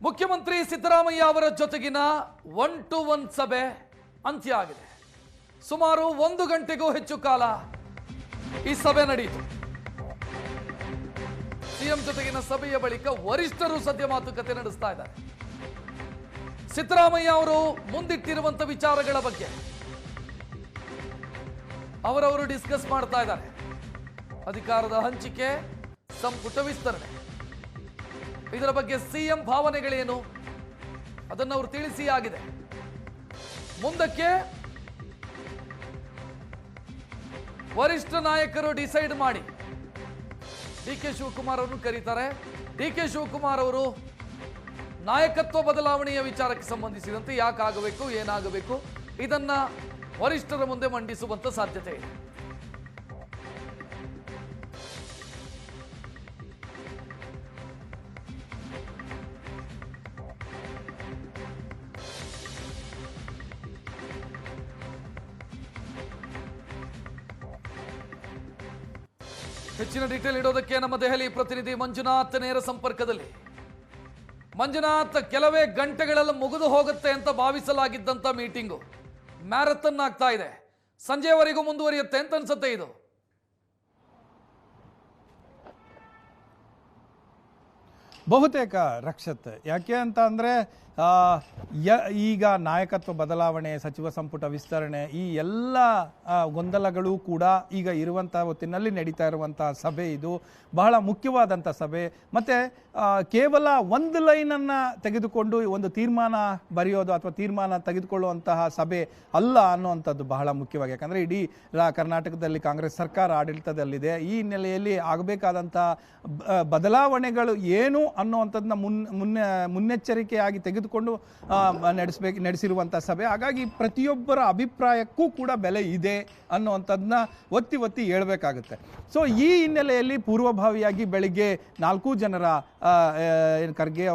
ಮುಖ್ಯಮಂತ್ರಿ ಸಿದ್ದರಾಮಯ್ಯ ಅವರ ಜೊತೆಗಿನ 1-to-1 ಸಭೆ ಅಂತ್ಯ ಆಗಿದೆ. ಸುಮಾರು 1 ಗಂಟೆಗೂ ಹೆಚ್ಚು ಕಾಲ ಈ ಸಭೆ ನಡೆಯಿತು. ಸಿಎಂ ಜೊತೆಗಿನ ಸಭೆಯ ಬಳಿಕ ವರಿಷ್ಠರು ಸದ್ಯ ಮಾತುಕತೆ ನಡೆಸ್ತಾ ಇದ್ದಾರೆ. ಸಿದ್ದರಾಮಯ್ಯ ಅವರು ಮುಂದಿಟ್ಟಿರುವಂತ ವಿಚಾರಗಳ ಬಗ್ಗೆ ಅವರವರು ಡಿಸ್ಕಸ್ ಮಾಡ್ತಾ ಇದ್ದಾರೆ. ಅಧಿಕಾರದ ಹಂಚಿಕೆ, ಸಂಪುಟ ವಿಸ್ತರಣೆ, ಇದರ ಬಗ್ಗೆ ಸಿಎಂ ಭಾವನೆಗಳೇನು ಅದನ್ನು ಅವರು ತಿಳಿಸಿ ಆಗಿದೆ. ಮುಂದಕ್ಕೆ ವರಿಷ್ಠ ನಾಯಕರು ಡಿಸೈಡ್ ಮಾಡಿ ಡಿ.ಕೆ. ಶಿವಕುಮಾರ್ ಅವರನ್ನು ಕರೀತಾರೆ. ಡಿ.ಕೆ. ಶಿವಕುಮಾರ್ ಅವರು ನಾಯಕತ್ವ ಬದಲಾವಣೆಯ ವಿಚಾರಕ್ಕೆ ಸಂಬಂಧಿಸಿದಂತೆ ಯಾಕಾಗಬೇಕು, ಏನಾಗಬೇಕು ಇದನ್ನ ವರಿಷ್ಠರ ಮುಂದೆ ಮಂಡಿಸುವಂತ ಸಾಧ್ಯತೆ ಇದೆ. ಹೆಚ್ಚಿನ ಡೀಟೇಲ್ ಇಡೋದಕ್ಕೆ ನಮ್ಮ ದೆಹಲಿ ಪ್ರತಿನಿಧಿ ಮಂಜುನಾಥ್ ನೇರ ಸಂಪರ್ಕದಲ್ಲಿ. ಮಂಜುನಾಥ್, ಕೆಲವೇ ಗಂಟೆಗಳಲ್ಲಿ ಮುಗಿದು ಹೋಗುತ್ತೆ ಅಂತ ಭಾವಿಸಲಾಗಿದ್ದಂತ ಮೀಟಿಂಗು ಮ್ಯಾರಥನ್ ಆಗ್ತಾ ಇದೆ. ಸಂಜೆವರೆಗೂ ಮುಂದುವರಿಯುತ್ತೆ ಅಂತ ಅನ್ಸುತ್ತೆ ಇದು. ಬಹುತೇಕ ರಕ್ಷತ್. ಯಾಕೆ ಅಂತ ಅಂದರೆ ಈಗ ನಾಯಕತ್ವ ಬದಲಾವಣೆ, ಸಚಿವ ಸಂಪುಟ ವಿಸ್ತರಣೆ, ಈ ಎಲ್ಲ ಗೊಂದಲಗಳು ಕೂಡ ಈಗ ಇರುವಂಥ ಹೊತ್ತಿನಲ್ಲಿ ನಡೀತಾ ಇರುವಂಥ ಸಭೆ ಇದು ಬಹಳ ಮುಖ್ಯವಾದಂಥ ಸಭೆ. ಮತ್ತು ಕೇವಲ ಒಂದು ಲೈನನ್ನು ತೆಗೆದುಕೊಂಡು ಒಂದು ತೀರ್ಮಾನ ಬರೆಯೋದು ಅಥವಾ ತೀರ್ಮಾನ ತೆಗೆದುಕೊಳ್ಳುವಂತಹ ಸಭೆ ಅಲ್ಲ ಅನ್ನುವಂಥದ್ದು ಬಹಳ ಮುಖ್ಯವಾಗಿ. ಯಾಕಂದರೆ ಇಡೀ ಕರ್ನಾಟಕದಲ್ಲಿ ಕಾಂಗ್ರೆಸ್ ಸರ್ಕಾರ ಆಡಳಿತದಲ್ಲಿದೆ. ಈ ಹಿನ್ನೆಲೆಯಲ್ಲಿ ಆಗಬೇಕಾದಂಥ ಬದಲಾವಣೆಗಳು ಏನು ಅನ್ನುವಂಥದ್ದನ್ನ ಮುನ್ನೆಚ್ಚರಿಕೆಯಾಗಿ ತೆಗೆದುಕೊಂಡು ನಡೆಸಿರುವಂಥ ಸಭೆ. ಹಾಗಾಗಿ ಪ್ರತಿಯೊಬ್ಬರ ಅಭಿಪ್ರಾಯಕ್ಕೂ ಕೂಡ ಬೆಲೆ ಇದೆ ಅನ್ನುವಂಥದ್ದನ್ನ ಒತ್ತಿ ಹೇಳಬೇಕಾಗುತ್ತೆ. ಸೊ ಈ ಹಿನ್ನೆಲೆಯಲ್ಲಿ ಪೂರ್ವಭಾವಿಯಾಗಿ ಬೆಳಿಗ್ಗೆ 4 ಜನರ ಖರ್ಗೆ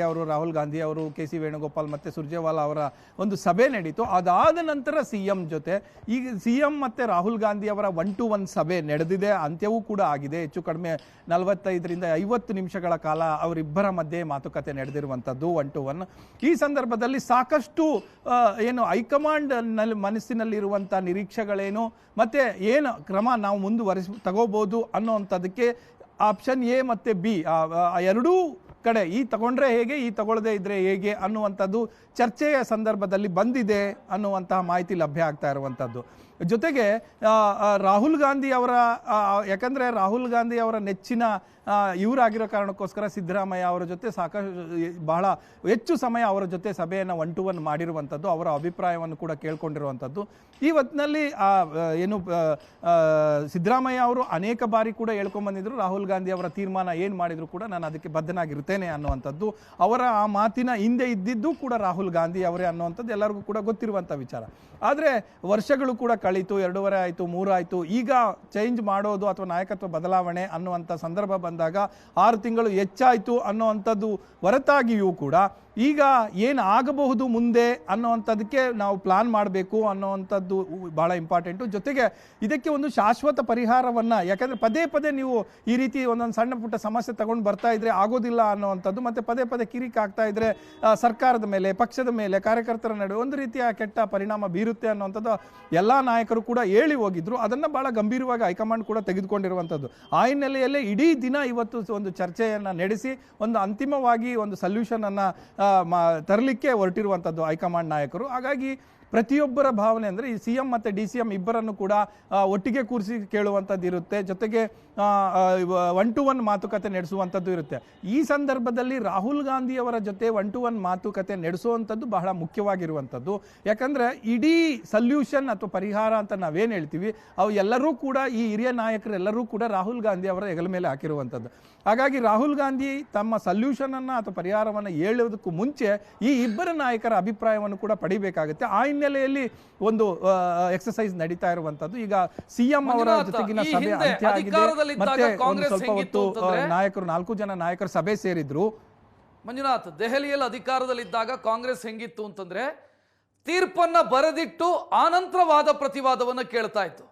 ಅವರು, ರಾಹುಲ್ ಗಾಂಧಿ ಅವರು, ಕೆ.ಸಿ. ವೇಣುಗೋಪಾಲ್ ಮತ್ತು ಸುರ್ಜೇವಾಲಾ ಅವರ ಒಂದು ಸಭೆ ನಡೀತು. ಅದಾದ ನಂತರ ಸಿಎಂ ಜೊತೆ ಈಗ ಸಿಎಂ ಮತ್ತು ರಾಹುಲ್ ಗಾಂಧಿ ಅವರ 1-to-1 ಸಭೆ ನಡೆದಿದೆ. ಅಂತ್ಯವೂ ಕೂಡ ಆಗಿದೆ. ಹೆಚ್ಚು ಕಡಿಮೆ 45ರಿಂದ 50 ನಿಮಿಷಗಳ ಕಾಲ ಅವರಿಬ್ಬರ ಮಧ್ಯೆ ಮಾತುಕತೆ ನಡೆದಿರುವಂಥದ್ದು 1-to-1. ಈ ಸಂದರ್ಭದಲ್ಲಿ ಸಾಕಷ್ಟು ಏನು ಹೈಕಮಾಂಡ್ ಮನಸ್ಸಿನಲ್ಲಿರುವಂಥ ನಿರೀಕ್ಷೆಗಳೇನು ಮತ್ತು ಏನು ಕ್ರಮ ನಾವು ತಗೋಬಹುದು ಅನ್ನೋವಂಥದ್ದಕ್ಕೆ ಆಪ್ಷನ್ ಎ ಮತ್ತು ಬಿ ಎರಡೂ ಕಡೆ ಈ ತಗೊಂಡ್ರೆ ಹೇಗೆ, ಈ ತಗೊಳ್ಳದೆ ಇದ್ರೆ ಹೇಗೆ ಅನ್ನುವಂಥದ್ದು ಚರ್ಚೆಯ ಸಂದರ್ಭದಲ್ಲಿ ಬಂದಿದೆ ಅನ್ನುವಂತಹ ಮಾಹಿತಿ ಲಭ್ಯ ಆಗ್ತಾ ಇರುವಂಥದ್ದು. ಜೊತೆಗೆ ರಾಹುಲ್ ಗಾಂಧಿ ಅವರ ಯಾಕಂದರೆ ರಾಹುಲ್ ಗಾಂಧಿ ಅವರ ನೆಚ್ಚಿನ ಇವರಾಗಿರೋ ಕಾರಣಕ್ಕೋಸ್ಕರ ಸಿದ್ದರಾಮಯ್ಯ ಅವರ ಜೊತೆ ಸಾಕಷ್ಟು ಬಹಳ ಹೆಚ್ಚು ಸಮಯ ಅವರ ಜೊತೆ ಸಭೆಯನ್ನು 1-to-1 ಮಾಡಿರುವಂಥದ್ದು, ಅವರ ಅಭಿಪ್ರಾಯವನ್ನು ಕೂಡ ಕೇಳ್ಕೊಂಡಿರುವಂಥದ್ದು. ಈ ಹೊತ್ತಿನಲ್ಲಿ ಏನು ಸಿದ್ದರಾಮಯ್ಯ ಅವರು ಅನೇಕ ಬಾರಿ ಕೂಡ ಹೇಳ್ಕೊಂಡ್ಬಂದಿದ್ರು, ರಾಹುಲ್ ಗಾಂಧಿ ಅವರ ತೀರ್ಮಾನ ಏನು ಮಾಡಿದ್ರು ಕೂಡ ನಾನು ಅದಕ್ಕೆ ಬದ್ಧನಾಗಿರ್ತೇನೆ ಅನ್ನುವಂಥದ್ದು. ಅವರ ಆ ಮಾತಿನ ಹಿಂದೆ ಇದ್ದಿದ್ದು ಕೂಡ ರಾಹುಲ್ ಗಾಂಧಿ ಅವರೇ ಅನ್ನುವಂಥದ್ದು ಎಲ್ಲರಿಗೂ ಕೂಡ ಗೊತ್ತಿರುವಂಥ ವಿಚಾರ. ಆದರೆ ವರ್ಷಗಳು ಕೂಡ ಕಳೀತು, 2.5 ಆಯಿತು, 3 ಆಯಿತು. ಈಗ ಚೇಂಜ್ ಮಾಡೋದು ಅಥವಾ ನಾಯಕತ್ವ ಬದಲಾವಣೆ ಅನ್ನುವಂಥ ಸಂದರ್ಭ ಬಂದಾಗ 6 ತಿಂಗಳು ಹೆಚ್ಚಾಯಿತು ಅನ್ನುವಂಥದ್ದು ಹೊರತಾಗಿಯೂ ಕೂಡ ಈಗ ಏನು ಆಗಬಹುದು ಮುಂದೆ ಅನ್ನುವಂಥದ್ದಕ್ಕೆ ನಾವು ಪ್ಲಾನ್ ಮಾಡಬೇಕು ಅನ್ನುವಂಥದ್ದು ಭಾಳ ಇಂಪಾರ್ಟೆಂಟು. ಜೊತೆಗೆ ಇದಕ್ಕೆ ಒಂದು ಶಾಶ್ವತ ಪರಿಹಾರವನ್ನು, ಯಾಕಂದರೆ ಪದೇ ನೀವು ಈ ರೀತಿ ಒಂದೊಂದು ಸಣ್ಣ ಪುಟ್ಟ ಸಮಸ್ಯೆ ತಗೊಂಡು ಬರ್ತಾ ಇದ್ರೆ ಆಗೋದಿಲ್ಲ ಅನ್ನುವಂಥದ್ದು, ಮತ್ತು ಪದೇ ಕಿರಿಕ್ ಆಗ್ತಾ ಇದ್ರೆ ಸರ್ಕಾರದ ಮೇಲೆ, ಪಕ್ಷದ ಮೇಲೆ, ಕಾರ್ಯಕರ್ತರ ನಡುವೆ ಒಂದು ರೀತಿಯ ಕೆಟ್ಟ ಪರಿಣಾಮ ಬೀರುತ್ತೆ ಅನ್ನುವಂಥದ್ದು ಎಲ್ಲ ನಾಯಕರು ಕೂಡ ಹೇಳಿ ಹೋಗಿದ್ರು. ಅದನ್ನು ಭಾಳ ಗಂಭೀರವಾಗಿ ಹೈಕಮಾಂಡ್ ಕೂಡ ತೆಗೆದುಕೊಂಡಿರುವಂಥದ್ದು. ಆ ಹಿನ್ನೆಲೆಯಲ್ಲೇ ಇಡೀ ದಿನ ಇವತ್ತು ಒಂದು ಚರ್ಚೆಯನ್ನು ನಡೆಸಿ ಒಂದು ಅಂತಿಮವಾಗಿ ಒಂದು ಸೊಲ್ಯೂಷನನ್ನು ತರಲಿಕ್ಕೆ ಹೊರಟಿರುವಂಥದ್ದು ಹೈಕಮಾಂಡ್ ನಾಯಕರು. ಹಾಗಾಗಿ ಪ್ರತಿಯೊಬ್ಬರ ಭಾವನೆ ಅಂದರೆ ಈ ಸಿಎಂ ಮತ್ತು ಡಿ.ಸಿ.ಎಂ ಇಬ್ಬರನ್ನು ಕೂಡ ಒಟ್ಟಿಗೆ ಕೂರಿಸಿ ಕೇಳುವಂಥದ್ದು ಇರುತ್ತೆ. ಜೊತೆಗೆ 1-to-1 ಮಾತುಕತೆ ನಡೆಸುವಂಥದ್ದು ಇರುತ್ತೆ. ಈ ಸಂದರ್ಭದಲ್ಲಿ ರಾಹುಲ್ ಗಾಂಧಿ ಅವರ ಜೊತೆ 1-to-1 ಮಾತುಕತೆ ನಡೆಸುವಂಥದ್ದು ಬಹಳ ಮುಖ್ಯವಾಗಿರುವಂಥದ್ದು. ಯಾಕಂದರೆ ಇಡೀ ಸೊಲ್ಯೂಷನ್ ಅಥವಾ ಪರಿಹಾರ ಅಂತ ನಾವೇನು ಹೇಳ್ತೀವಿ, ಅವು ಎಲ್ಲರೂ ಕೂಡ ಈ ಹಿರಿಯ ನಾಯಕರೆಲ್ಲರೂ ಕೂಡ ರಾಹುಲ್ ಗಾಂಧಿ ಅವರ ಹೆಗಲ ಮೇಲೆ ಹಾಕಿರುವಂಥದ್ದು. ಹಾಗಾಗಿ ರಾಹುಲ್ ಗಾಂಧಿ ತಮ್ಮ ಸೊಲ್ಯೂಷನನ್ನು ಅಥವಾ ಪರಿಹಾರವನ್ನು ಹೇಳೋದಕ್ಕೂ ಮುಂಚೆ ಈ ಇಬ್ಬರ ನಾಯಕರ ಅಭಿಪ್ರಾಯವನ್ನು ಕೂಡ ಪಡಿಬೇಕಾಗುತ್ತೆ. ಆ ಹಿನ್ನೆಲೆಯಲ್ಲಿ ಒಂದು ಎಕ್ಸರ್ಸೈಸ್ ನಡೀತಾ ಇರುವಂಥದ್ದು. ಈಗ ಸಿಎಂ ಅವರ ಜೊತೆಗಿನ ಸಭೆ ಅಂತ್ಯ ಆಗಿದೆ. ಮತ್ತೆ ಒಂದು ಸ್ವಲ್ಪ ಹೊತ್ತು ನಾಯಕರು 4 ಜನ ನಾಯಕರು ಸಭೆ ಸೇರಿದ್ರು. ಮಂಜುನಾಥ್, ದೆಹಲಿಯಲ್ಲಿ ಅಧಿಕಾರದಲ್ಲಿದ್ದಾಗ ಕಾಂಗ್ರೆಸ್ ಹೆಂಗಿತ್ತು ಅಂತಂದ್ರೆ ತೀರ್ಪನ್ನ ಬರೆದಿಟ್ಟು ಆನಂತರ ವಾದ ಪ್ರತಿವಾದವನ್ನು ಕೇಳ್ತಾ ಇತ್ತು.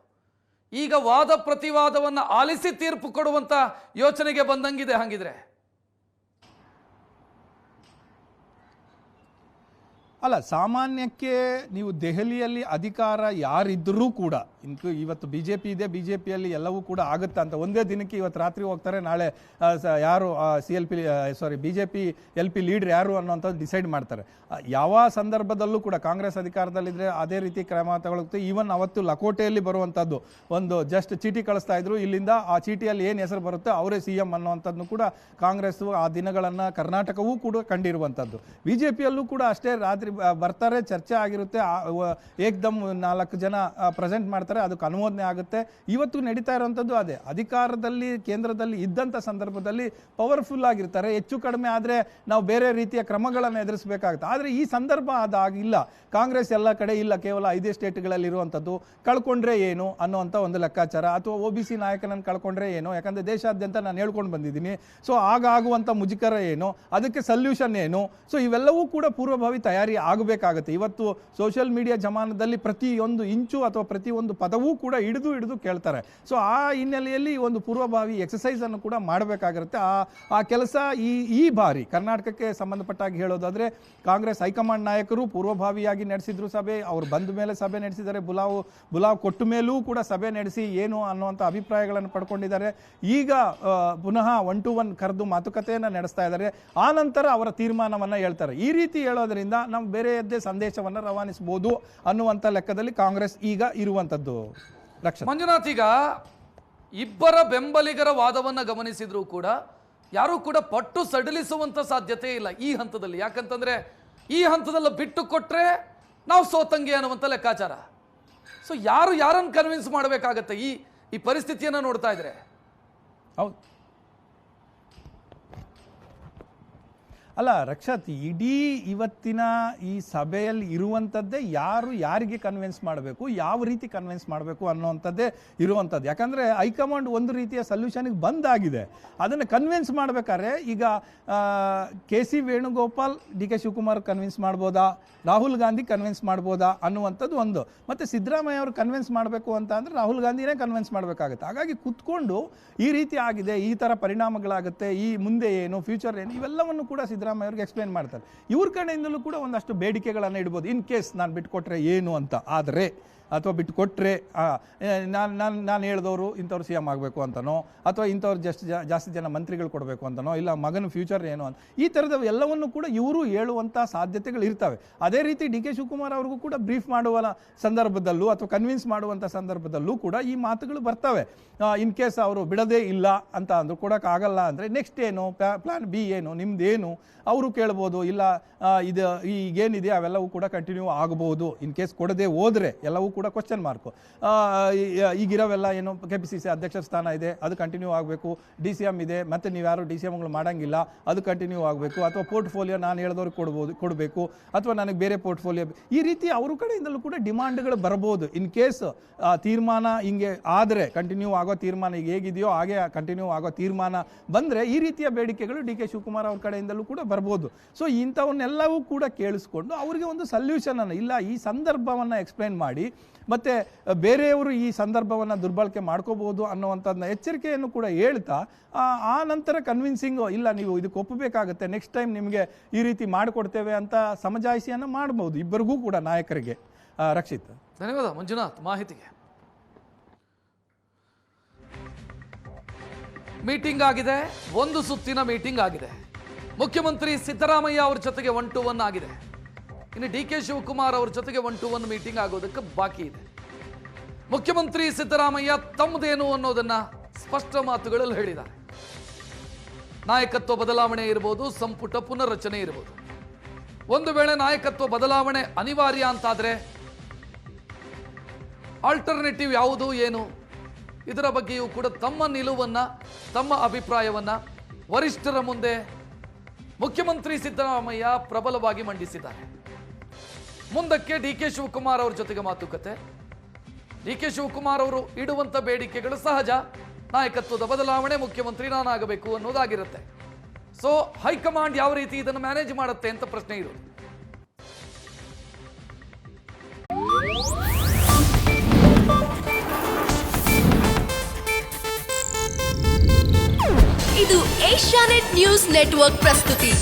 ಈಗ ವಾದ ಪ್ರತಿವಾದವನ್ನ ಆಲಿಸಿ ತೀರ್ಪು ಕೊಡುವಂತ ಯೋಚನೆಗೆ ಬಂದಂಗಿದೆ. ಹಂಗಿದ್ರೆ ಅಲ್ಲ, ಸಾಮಾನ್ಯಕ್ಕೆ ನೀವು ದೆಹಲಿಯಲ್ಲಿ ಅಧಿಕಾರ ಯಾರಿದ್ದರೂ ಕೂಡ ಇವತ್ತು BJP ಇದೆ, BJPಯಲ್ಲಿ ಎಲ್ಲವೂ ಕೂಡ ಆಗುತ್ತೆ ಅಂತ ಒಂದೇ ದಿನಕ್ಕೆ ಇವತ್ತು ರಾತ್ರಿ ಹೋಗ್ತಾರೆ, ನಾಳೆ ಯಾರು BJP LP ಲೀಡರ್ ಯಾರು ಅನ್ನೋಂಥದ್ದು ಡಿಸೈಡ್ ಮಾಡ್ತಾರೆ. ಯಾವ ಸಂದರ್ಭದಲ್ಲೂ ಕೂಡ ಕಾಂಗ್ರೆಸ್ ಅಧಿಕಾರದಲ್ಲಿದ್ದರೆ ಅದೇ ರೀತಿ ಕ್ರಮ ತಗೊಳುತ್ತೆ. ಈವನ್ ಅವತ್ತು ಲಕೋಟೆಯಲ್ಲಿ ಬರುವಂಥದ್ದು ಒಂದು ಜಸ್ಟ್ ಚೀಟಿ ಕಳಿಸ್ತಾ ಇದ್ರು, ಇಲ್ಲಿಂದ ಆ ಚೀಟಿಯಲ್ಲಿ ಏನು ಹೆಸರು ಬರುತ್ತೆ ಅವರೇ CM ಅನ್ನುವಂಥದ್ದು ಕೂಡ ಕಾಂಗ್ರೆಸ್ ಆ ದಿನಗಳನ್ನು ಕರ್ನಾಟಕವೂ ಕೂಡ ಕಂಡಿರುವಂಥದ್ದು. BJPಯಲ್ಲೂ ಕೂಡ ಅಷ್ಟೇ, ರಾತ್ರಿ ಬರ್ತಾರೆ, ಚರ್ಚೆ ಆಗಿರುತ್ತೆ, ಏಕ್ದಮ್ 4 ಜನ ಪ್ರೆಸೆಂಟ್ ಮಾಡ್ತಾರೆ, ಅದಕ್ಕೆ ಅನುಮೋದನೆ ಆಗುತ್ತೆ. ಇವತ್ತು ನಡೀತಾ ಇರುವಂಥದ್ದು ಅದೇ. ಅಧಿಕಾರದಲ್ಲಿ ಕೇಂದ್ರದಲ್ಲಿ ಇದ್ದಂಥ ಸಂದರ್ಭದಲ್ಲಿ ಪವರ್ಫುಲ್ ಆಗಿರ್ತಾರೆ, ಹೆಚ್ಚು ಕಡಿಮೆ ಆದರೆ ನಾವು ಬೇರೆ ರೀತಿಯ ಕ್ರಮಗಳನ್ನು ಎದುರಿಸಬೇಕಾಗುತ್ತೆ. ಆದರೆ ಈ ಸಂದರ್ಭ ಅದಾಗಿಲ್ಲ. ಕಾಂಗ್ರೆಸ್ ಎಲ್ಲ ಕಡೆ ಇಲ್ಲ, ಕೇವಲ 5 ಸ್ಟೇಟ್ಗಳಲ್ಲಿ ಇರುವಂಥದ್ದು. ಕಳ್ಕೊಂಡ್ರೆ ಏನು ಅನ್ನುವಂಥ ಒಂದು ಲೆಕ್ಕಾಚಾರ, ಅಥವಾ OBC ನಾಯಕನನ್ನು ಕಳ್ಕೊಂಡ್ರೆ ಏನು, ಯಾಕಂದರೆ ದೇಶಾದ್ಯಂತ ನಾನು ಹೇಳ್ಕೊಂಡು ಬಂದಿದ್ದೀನಿ. ಸೊ ಆಗುವಂಥ ಮುಜುಗರ ಏನು, ಅದಕ್ಕೆ ಸಲ್ಯೂಷನ್ ಏನು, ಸೊ ಇವೆಲ್ಲವೂ ಕೂಡ ಪೂರ್ವಭಾವಿ ತಯಾರಿ ಆಗಬೇಕಾಗುತ್ತೆ. ಇವತ್ತು ಸೋಷಿಯಲ್ ಮೀಡಿಯಾ ಜಮಾನದಲ್ಲಿ ಪ್ರತಿಯೊಂದು ಇಂಚು ಅಥವಾ ಪ್ರತಿಯೊಂದು ಪದವೂ ಕೂಡ ಹಿಡಿದು ಕೇಳ್ತಾರೆ. ಸೊ ಆ ಹಿನ್ನೆಲೆಯಲ್ಲಿ ಒಂದು ಪೂರ್ವಭಾವಿ ಎಕ್ಸಸೈಸ್ ಅನ್ನು ಕೂಡ ಮಾಡಬೇಕಾಗಿರುತ್ತೆ. ಆ ಕೆಲಸ ಈ ಬಾರಿ ಕರ್ನಾಟಕಕ್ಕೆ ಸಂಬಂಧಪಟ್ಟಾಗಿ ಹೇಳೋದಾದ್ರೆ, ಕಾಂಗ್ರೆಸ್ ಹೈಕಮಾಂಡ್ ನಾಯಕರು ಪೂರ್ವಭಾವಿಯಾಗಿ ನಡೆಸಿದ್ರು ಸಭೆ. ಅವರು ಬಂದ ಮೇಲೆ ಸಭೆ ನಡೆಸಿದ್ದಾರೆ, ಬುಲಾವ್ ಕೊಟ್ಟ ಮೇಲೂ ಕೂಡ ಸಭೆ ನಡೆಸಿ ಏನು ಅನ್ನುವಂಥ ಅಭಿಪ್ರಾಯಗಳನ್ನು ಪಡ್ಕೊಂಡಿದ್ದಾರೆ. ಈಗ ಪುನಃ 1-to-1 ಕರೆದು ಮಾತುಕತೆಯನ್ನು ನಡೆಸ್ತಾ ಇದ್ದಾರೆ. ಆ ನಂತರ ಅವರ ತೀರ್ಮಾನವನ್ನು ಹೇಳ್ತಾರೆ. ಈ ರೀತಿ ಹೇಳೋದ್ರಿಂದ ನಾವು ಬೇರೆಯದ್ದೇ ಸಂದೇಶವನ್ನು ರವಾನಿಸಬಹುದು ಅನ್ನುವಂಥ ಲೆಕ್ಕದಲ್ಲಿ ಕಾಂಗ್ರೆಸ್ ಈಗ ಇರುವಂಥದ್ದು. ಮಂಜುನಾಥ್, ಈಗ ಇಬ್ಬರ ಬೆಂಬಲಿಗರ ವಾದವನ್ನು ಗಮನಿಸಿದ್ರು ಕೂಡ ಯಾರೂ ಕೂಡ ಪಟ್ಟು ಸಡಿಲಿಸುವಂತ ಸಾಧ್ಯತೆ ಇಲ್ಲ ಈ ಹಂತದಲ್ಲಿ. ಯಾಕಂತಂದ್ರೆ ಈ ಹಂತದಲ್ಲಿ ಬಿಟ್ಟು ಕೊಟ್ರೆ ನಾವು ಸೋತಂಗೆ ಅನ್ನುವಂಥ ಲೆಕ್ಕಾಚಾರ. ಸೊ ಯಾರನ್ನು ಕನ್ವಿನ್ಸ್ ಮಾಡಬೇಕಾಗತ್ತೆ ಈ ಪರಿಸ್ಥಿತಿಯನ್ನು ನೋಡ್ತಾ ಇದ್ರೆ? ಹೌದು, ಅಲ್ಲ ರಕ್ಷತ್, ಇಡೀ ಇವತ್ತಿನ ಈ ಸಭೆಯಲ್ಲಿ ಇರುವಂಥದ್ದೇ ಯಾರಿಗೆ ಕನ್ವಿನ್ಸ್ ಮಾಡಬೇಕು, ಯಾವ ರೀತಿ ಕನ್ವಿನ್ಸ್ ಮಾಡಬೇಕು ಅನ್ನುವಂಥದ್ದೇ ಇರುವಂಥದ್ದು. ಯಾಕಂದರೆ ಹೈಕಮಾಂಡ್ ಒಂದು ರೀತಿಯ ಸೊಲ್ಯೂಷನ್ಗೆ ಬಂದಾಗಿದೆ. ಅದನ್ನು ಕನ್ವಿನ್ಸ್ ಮಾಡಬೇಕಾದ್ರೆ ಈಗ KC Venugopal DK Shivakumar convince ಮಾಡ್ಬೋದಾ, ರಾಹುಲ್ ಗಾಂಧಿ ಕನ್ವಿನ್ಸ್ ಮಾಡ್ಬೋದಾ ಅನ್ನುವಂಥದ್ದು ಒಂದು. ಮತ್ತು ಸಿದ್ದರಾಮಯ್ಯ ಅವರು ಕನ್ವಿನ್ಸ್ ಮಾಡಬೇಕು ಅಂತ ಅಂದರೆ ರಾಹುಲ್ ಗಾಂಧಿನೇ ಕನ್ವಿನ್ಸ್ ಮಾಡಬೇಕಾಗುತ್ತೆ. ಹಾಗಾಗಿ ಕುತ್ಕೊಂಡು ಈ ರೀತಿ ಆಗಿದೆ, ಈ ಥರ ಪರಿಣಾಮಗಳಾಗುತ್ತೆ, ಈ ಮುಂದೆ ಏನು, ಫ್ಯೂಚರ್ ಏನು, ಇವೆಲ್ಲವನ್ನು ಕೂಡ ಸಿದ್ದರಾಮಯ್ಯ ಅವ್ರಿಗೆ ಎಕ್ಸ್ಪ್ಲೇನ್ ಮಾಡ್ತಾರೆ. ಇವ್ರ ಕಡೆಯಿಂದಲೂ ಕೂಡ ಒಂದಷ್ಟು ಬೇಡಿಕೆಗಳನ್ನು ಇಡ್ಬೋದು. ಇನ್ ಕೇಸ್ ನಾನು ಬಿಟ್ಕೊಟ್ರೆ ಏನು ಅಂತ ಆದರೆ, ಅಥವಾ ಬಿಟ್ಟು ಕೊಟ್ಟರೆ ನಾನು ಹೇಳಿದವರು ಇಂಥವ್ರು CM ಆಗಬೇಕು ಅಂತನೋ, ಅಥವಾ ಇಂಥವ್ರು ಜಾಸ್ತಿ ಜನ ಮಂತ್ರಿಗಳು ಕೊಡಬೇಕು ಅಂತನೋ, ಇಲ್ಲ ಮಗನ ಫ್ಯೂಚರ್ ಏನು ಅಂತ, ಈ ಥರದ ಎಲ್ಲವನ್ನು ಕೂಡ ಇವರು ಹೇಳುವಂಥ ಸಾಧ್ಯತೆಗಳು ಇರ್ತವೆ. ಅದೇ ರೀತಿ DK ಶಿವಕುಮಾರ್ ಅವ್ರಿಗೂ ಕೂಡ ಬ್ರೀಫ್ ಮಾಡುವ ಸಂದರ್ಭದಲ್ಲೂ ಅಥವಾ ಕನ್ವಿನ್ಸ್ ಮಾಡುವಂಥ ಸಂದರ್ಭದಲ್ಲೂ ಕೂಡ ಈ ಮಾತುಗಳು ಬರ್ತವೆ. ಇನ್ ಕೇಸ್ ಅವರು ಬಿಡದೇ ಇಲ್ಲ ಅಂತ ಅಂದ್ರು, ಕೊಡೋಕ್ಕಾಗಲ್ಲ ಅಂದರೆ ನೆಕ್ಸ್ಟ್ ಏನು, ಪ್ಲಾನ್ B ಏನು, ನಿಮ್ದೇನು ಅವರು ಕೇಳ್ಬೋದು. ಇಲ್ಲ ಇದು ಈಗೇನಿದೆ ಅವೆಲ್ಲವೂ ಕೂಡ ಕಂಟಿನ್ಯೂ ಆಗಬಹುದು. ಇನ್ ಕೇಸ್ ಕೊಡದೆ ಹೋದರೆ ಎಲ್ಲವೂ ಕೂಡ ಕ್ವಶನ್ ಮಾರ್ಕು. ಈಗಿರೋವೆಲ್ಲ ಏನು, KPCC ಅಧ್ಯಕ್ಷರ ಸ್ಥಾನ ಇದೆ, ಅದು ಕಂಟಿನ್ಯೂ ಆಗಬೇಕು. DCM ಇದೆ, ಮತ್ತು ನೀವು ಯಾರು DCMಗಳು ಮಾಡೋಂಗಿಲ್ಲ, ಅದು ಕಂಟಿನ್ಯೂ ಆಗಬೇಕು. ಅಥವಾ ಪೋರ್ಟ್ಫೋಲಿಯೋ ನಾನು ಹೇಳಿದವ್ರಿಗೆ ಕೊಡಬೇಕು, ಅಥವಾ ನನಗೆ ಬೇರೆ ಪೋರ್ಟ್ಫೋಲಿಯೋ, ಈ ರೀತಿ ಅವ್ರ ಕಡೆಯಿಂದಲೂ ಕೂಡ ಡಿಮಾಂಡ್ಗಳು ಬರ್ಬೋದು. ಇನ್ ಕೇಸ್ ತೀರ್ಮಾನ ಹಿಂಗೆ ಆದರೆ, ಕಂಟಿನ್ಯೂ ಆಗೋ ತೀರ್ಮಾನ ಈಗ ಹೇಗಿದೆಯೋ ಹಾಗೆ ಕಂಟಿನ್ಯೂ ಆಗೋ ತೀರ್ಮಾನ ಬಂದರೆ ಈ ರೀತಿಯ ಬೇಡಿಕೆಗಳು DK ಶಿವಕುಮಾರ್ ಅವ್ರ ಕಡೆಯಿಂದಲೂ ಕೂಡ ಬರ್ಬೋದು. ಸೊ ಇಂಥವನ್ನೆಲ್ಲವೂ ಕೂಡ ಕೇಳಿಸ್ಕೊಂಡು ಅವರಿಗೆ ಒಂದು ಸಲ್ಯೂಷನನ್ನು, ಇಲ್ಲ ಈ ಸಂದರ್ಭವನ್ನು ಎಕ್ಸ್ಪ್ಲೈನ್ ಮಾಡಿ, ಮತ್ತು ಬೇರೆಯವರು ಈ ಸಂದರ್ಭವನ್ನು ದುರ್ಬಳಕೆ ಮಾಡ್ಕೋಬಹುದು ಅನ್ನುವಂಥದ್ದನ್ನ ಎಚ್ಚರಿಕೆಯನ್ನು ಕೂಡ ಹೇಳ್ತಾ, ಆ ನಂತರ ಕನ್ವಿನ್ಸಿಂಗು, ಇಲ್ಲ ನೀವು ಇದಕ್ಕೆ ಒಪ್ಪಬೇಕಾಗುತ್ತೆ, ನೆಕ್ಸ್ಟ್ ಟೈಮ್ ನಿಮಗೆ ಈ ರೀತಿ ಮಾಡಿಕೊಡ್ತೇವೆ ಅಂತ ಸಮಜಾಯಿಸಿಯನ್ನು ಮಾಡ್ಬೋದು ಇಬ್ಬರಿಗೂ ಕೂಡ ನಾಯಕರಿಗೆ. ರಕ್ಷಿತ್, ಧನ್ಯವಾದ ಮಂಜುನಾಥ್ ಮಾಹಿತಿಗೆ. ಮೀಟಿಂಗ್ ಆಗಿದೆ, ಒಂದು ಸುತ್ತಿನ ಮೀಟಿಂಗ್ ಆಗಿದೆ. ಮುಖ್ಯಮಂತ್ರಿ ಸಿದ್ದರಾಮಯ್ಯ ಅವರ ಜೊತೆಗೆ 1-to-1 ಆಗಿದೆ. ಇನ್ನು DK ಶಿವಕುಮಾರ್ ಅವರ ಜೊತೆಗೆ 1-to-1 ಮೀಟಿಂಗ್ ಆಗೋದಕ್ಕೆ ಬಾಕಿ ಇದೆ. ಮುಖ್ಯಮಂತ್ರಿ ಸಿದ್ದರಾಮಯ್ಯ ತಮ್ಮದೇನು ಅನ್ನೋದನ್ನ ಸ್ಪಷ್ಟ ಮಾತುಗಳಲ್ಲಿ ಹೇಳಿದ್ದಾರೆ. ನಾಯಕತ್ವ ಬದಲಾವಣೆ ಇರಬಹುದು, ಸಂಪುಟ ಪುನರ್ರಚನೆ ಇರಬಹುದು. ಒಂದು ವೇಳೆ ನಾಯಕತ್ವ ಬದಲಾವಣೆ ಅನಿವಾರ್ಯ ಅಂತಾದ್ರೆ ಆಲ್ಟರ್ನೇಟಿವ್ ಯಾವುದು ಏನು, ಇದರ ಬಗ್ಗೆಯೂ ಕೂಡ ತಮ್ಮ ನಿಲುವನ್ನ, ತಮ್ಮ ಅಭಿಪ್ರಾಯವನ್ನ ವರಿಷ್ಠರ ಮುಂದೆ ಮುಖ್ಯಮಂತ್ರಿ ಸಿದ್ದರಾಮಯ್ಯ ಪ್ರಬಲವಾಗಿ ಮಂಡಿಸಿದ್ದಾರೆ. ಮುಂದಕ್ಕೆ DK ಶಿವಕುಮಾರ್ ಅವರ ಜೊತೆಗೆ ಮಾತುಕತೆ. DK ಶಿವಕುಮಾರ್ ಅವರು ಇಡುವಂತ ಬೇಡಿಕೆಗಳು ಸಹಜ, ನಾಯಕತ್ವದ ಬದಲಾವಣೆ, ಮುಖ್ಯಮಂತ್ರಿ ನಾನಾಗಬೇಕು ಅನ್ನೋದಾಗಿರುತ್ತೆ. ಸೊ ಹೈಕಮಾಂಡ್ ಯಾವ ರೀತಿ ಇದನ್ನು ಮ್ಯಾನೇಜ್ ಮಾಡುತ್ತೆ ಅಂತ ಪ್ರಶ್ನೆ ಇರೋದು. ಇದು ಏಷ್ಯಾನೆಟ್ ನ್ಯೂಸ್ ನೆಟ್ವರ್ಕ್ ಪ್ರಸ್ತುತಿ.